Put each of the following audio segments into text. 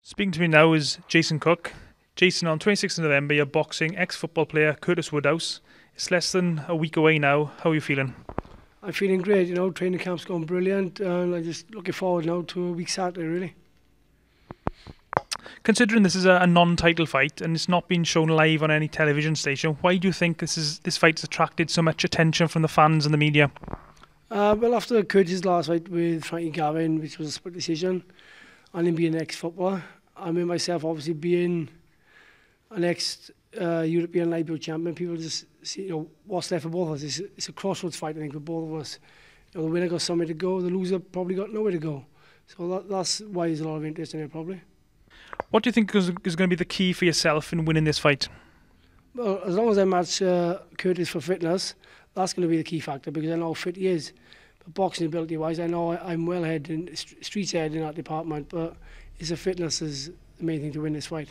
Speaking to me now is Jason Cook. Jason, on 26th of November, you're boxing ex-football player Curtis Woodhouse. It's less than a week away now. How are you feeling? I'm feeling great, training camp's going brilliant and I'm just looking forward now to a week Saturday really. Considering this is a non-title fight and it's not been shown live on any television station, why do you think this fight has attracted so much attention from the fans and the media? Well, after Curtis' last fight with Frankie Gavin, which was a split decision, and him being an ex-footballer, I mean myself obviously being an ex-European light heavyweight champion, people just see, what's left for both of us. It's a crossroads fight, I think, for both of us. The winner got somewhere to go, the loser probably got nowhere to go. So that's why there's a lot of interest in it, probably. What do you think is going to be the key for yourself in winning this fight? Well, as long as I match Curtis for fitness, that's going to be the key factor because I know how fit he is. But boxing ability-wise, I know I'm well ahead in streets ahead in that department, but his fitness is the main thing to win this fight.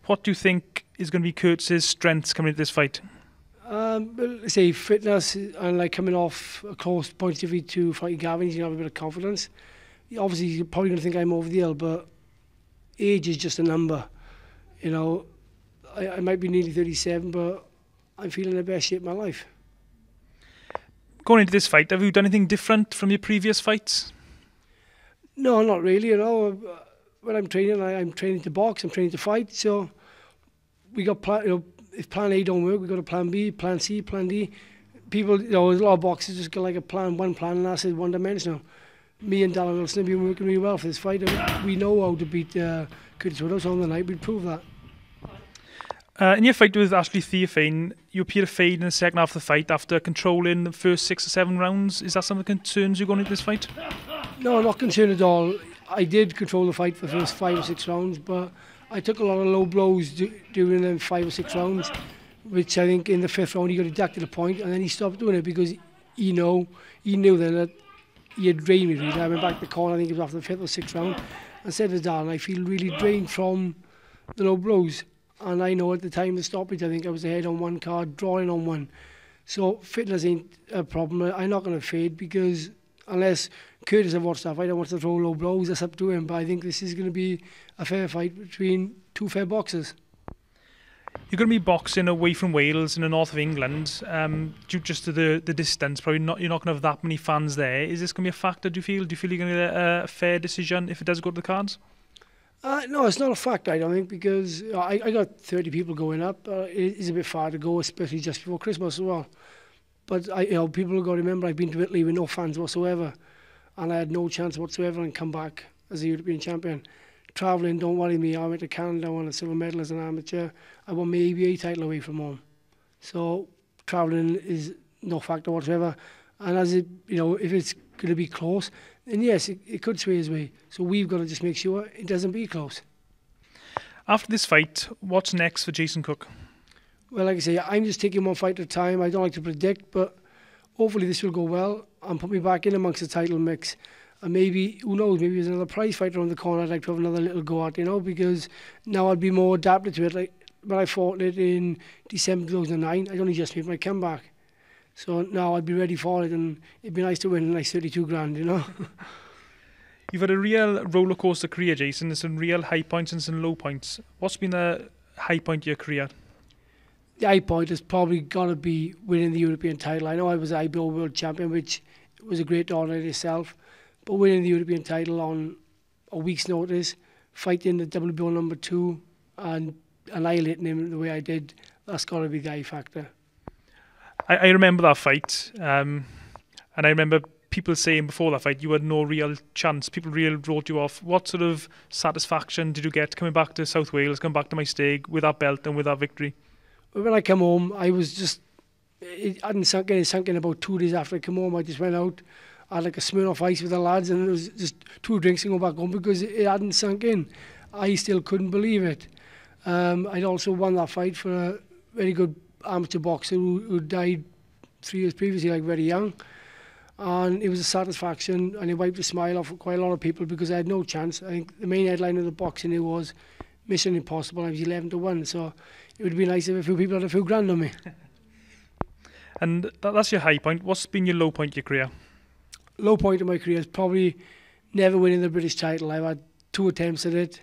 What do you think is going to be Curtis's strengths coming into this fight? Well, say fitness and coming off a close point of view to Frankie Gavin, he's going to have a bit of confidence. Obviously, he's probably going to think I'm over the hill, but age is just a number. I might be nearly 37, but I'm feeling the best shape of my life. Going into this fight, have you done anything different from your previous fights? No, not really. When I'm training to box, I'm training to fight. So we got if plan A don't work, we go to plan B, plan C, plan D. People, there's a lot of boxers just got like one plan, and that's it, one dimensional. Me and Darren Wilson have been working really well for this fight. We know how to beat Curtis Woodhouse on the night. We'd prove that. In your fight with Ashley Theophane, you appear to fade in the second half of the fight after controlling the first 6 or 7 rounds. Is that something that concerns you going into this fight? No, not concerned at all. I did control the fight for the first 5 or 6 rounds, but I took a lot of low blows during them 5 or 6 rounds, which I think in the 5th round he got deducted a point, and then he stopped doing it because he knew then that he had drained me really. I went back to the corner, I think it was after the 5th or 6th round, and said to Darren, I feel really drained from the low blows. And I know at the time of the stoppage, I think I was ahead on 1 card, drawing on 1. So fitness ain't a problem. I'm not going to fade because unless Curtis have watched that fight, I want to throw low blows, that's up to him. But I think this is going to be a fair fight between 2 fair boxers. You're going to be boxing away from Wales in the north of England, due just to the distance. Probably not. You're not going to have that many fans there. Is this going to be a factor? Do you feel you're going to get a fair decision if it does go to the cards? No, it's not a factor, I don't think, because I got 30 people going up. It is a bit far to go, especially just before Christmas as well. But people have got to remember I've been to Italy with no fans whatsoever, and I had no chance whatsoever and come back as a European champion. Travelling don't worry me. I went to Canada, I won a silver medal as an amateur. I won my ABA title away from home. So travelling is no factor whatsoever. And as if it's going to be close, then yes, it could sway his way. So we've got to just make sure it doesn't be close. After this fight, what's next for Jason Cook? Well, like I say, I'm just taking one fight at a time. I don't like to predict, but hopefully this will go well and put me back in amongst the title mix. And maybe, who knows, maybe there's another prize fight around the corner I'd like to have another little go at, because now I'd be more adapted to it. Like when I fought it in December 2009, I'd only just made my comeback. So now I'd be ready for it, and it'd be nice to win a nice 32 grand, You've had a real roller coaster career, Jason. There's some real high points and some low points. What's been the high point of your career? The high point has probably got to be winning the European title. I know I was IBO world champion, which was a great honour in itself, but winning the European title on a week's notice, fighting the WBO number 2 and annihilating him the way I did, that's got to be the high factor. I remember that fight, and I remember people saying before that fight you had no real chance. People really wrote you off. What sort of satisfaction did you get coming back to South Wales, coming back to my stake with that belt and with that victory? When I come home, I was just, it hadn't sunk in. It sunk in about 2 days after I come home. I just went out, I had like a Smirnoff Ice with the lads, and it was just 2 drinks and go back home because it hadn't sunk in. I still couldn't believe it. I'd also won that fight for a very good amateur boxer who died 3 years previously, very young, and it was a satisfaction, and it wiped a smile off quite a lot of people because I had no chance. I think the main headline of the boxing was Mission Impossible. I was 11-1, so it would be nice if a few people had a few grand on me. And that's your high point. What's been your low point of your career? Low point of my career is probably never winning the British title. I've had 2 attempts at it.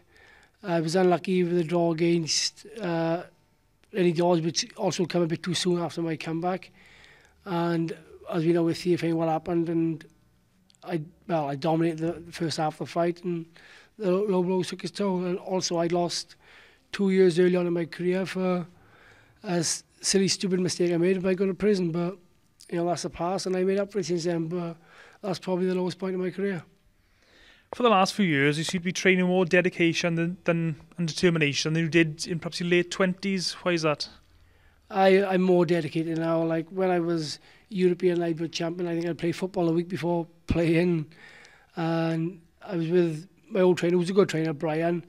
I was unlucky with the draw against Lenny Dawes, which also came a bit too soon after my comeback. And as we know with CFA what happened, and I dominated the first half of the fight, and the low blows took its toll. And also I lost 2 years early on in my career for a silly, stupid mistake I made by going to prison. But that's the past, and I made up for it since then. But that's probably the lowest point in my career. For the last few years, you seem to be training more dedication and determination than you did in perhaps your late 20s. Why is that? I'm more dedicated now. Like when I was European lightweight champion, I think I'd play football a week before playing, and I was with my old trainer, who was a good trainer, Brian.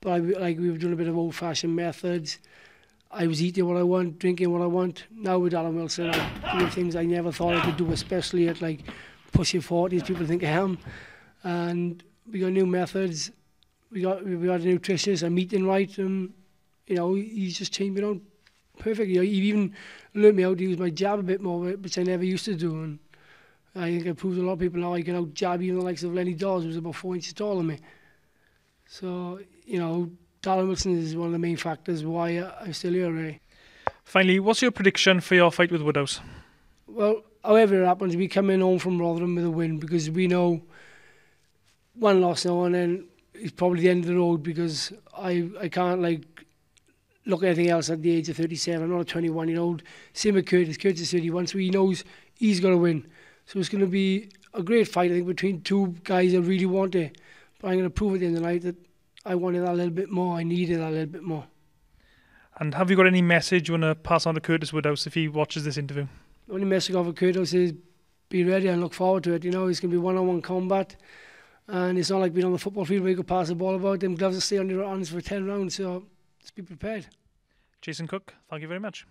But we were doing a bit of old-fashioned methods. I was eating what I want, drinking what I want. Now with Darren Wilson, I'm doing things I never thought I could do, especially at like pushing 40s. People think I am, and we got new methods. We got a nutritionist. I'm eating right, and he's just changed me around perfect. He even learned me how to use my jab a bit more, which I never used to do. And I think I proved to a lot of people now I can out jab even the likes of Lenny Dawes, who's about 4 inches taller than me. So Darren Wilson is one of the main factors why I'm still here, really. Finally, what's your prediction for your fight with Woodhouse? Well, however it happens, we come in home from Rotherham with a win, because we know one loss now, and then it's probably the end of the road, because I can't look at anything else at the age of 37. I'm not a 21-year-old. Same with Curtis. Curtis is 31, so he knows he's got to win. So it's going to be a great fight, I think, between two guys that really want it. But I'm going to prove at the end of the night that I wanted that a little bit more. I needed that a little bit more. And have you got any message you want to pass on to Curtis Woodhouse if he watches this interview? The only message I have for Curtis is be ready and look forward to it. It's going to be one-on-one combat. And it's not like being on the football field where you could pass the ball about. Them gloves will stay on your hands for 10 rounds, so just be prepared. Jason Cook, thank you very much.